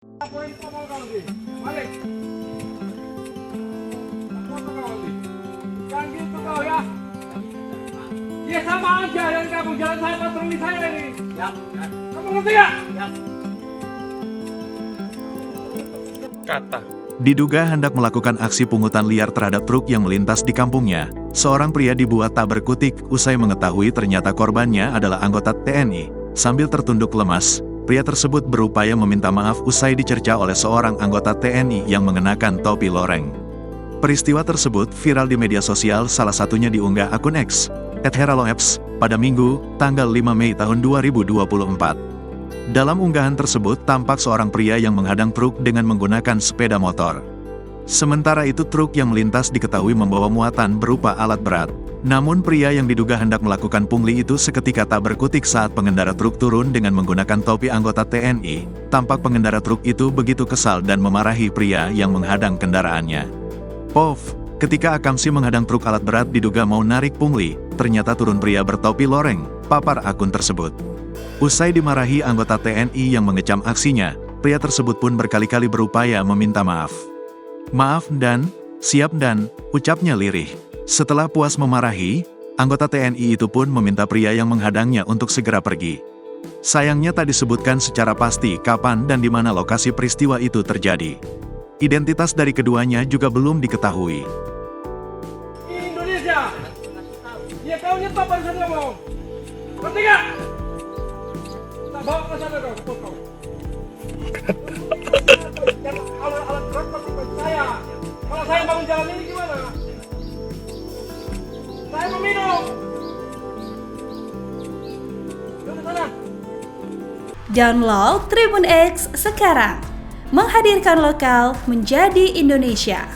Laporin sama kau di. Balik. Apa kau di? Jangan gitu kau ya. Ya sama aja dan kamu jalan saya patroli saya ini. Ya. Kamu ngerti ya? Ya. Kata. Diduga hendak melakukan aksi pungutan liar terhadap truk yang melintas di kampungnya. Seorang pria dibuat tak berkutik usai mengetahui ternyata korbannya adalah anggota TNI. Sambil tertunduk lemas, pria tersebut berupaya meminta maaf usai dicerca oleh seorang anggota TNI yang mengenakan topi loreng. Peristiwa tersebut viral di media sosial, salah satunya diunggah akun X @heraloeps pada Minggu, tanggal 5 Mei tahun 2024. Dalam unggahan tersebut tampak seorang pria yang menghadang truk dengan menggunakan sepeda motor. Sementara itu truk yang melintas diketahui membawa muatan berupa alat berat. Namun pria yang diduga hendak melakukan pungli itu seketika tak berkutik saat pengendara truk turun dengan menggunakan topi anggota TNI. Tampak pengendara truk itu begitu kesal dan memarahi pria yang menghadang kendaraannya. "Pov, ketika Akamsi menghadang truk alat berat diduga mau narik pungli, ternyata turun pria bertopi loreng," papar akun tersebut. Usai dimarahi anggota TNI yang mengecam aksinya, pria tersebut pun berkali-kali berupaya meminta maaf. "Maaf dan, siap dan," ucapnya lirih. Setelah puas memarahi, anggota TNI itu pun meminta pria yang menghadangnya untuk segera pergi. Sayangnya tak disebutkan secara pasti kapan dan di mana lokasi peristiwa itu terjadi. Identitas dari keduanya juga belum diketahui. Indonesia. Ya kau nyetop pada sana mau. Ngerti gak? Tak bawa ke sana kau, ke kau. Alat berat pasti bagi saya. Kalau saya bangun jalan ini gimana? Saya mau minum. Yuk ke sana. Download Tribun X sekarang, menghadirkan lokal menjadi Indonesia.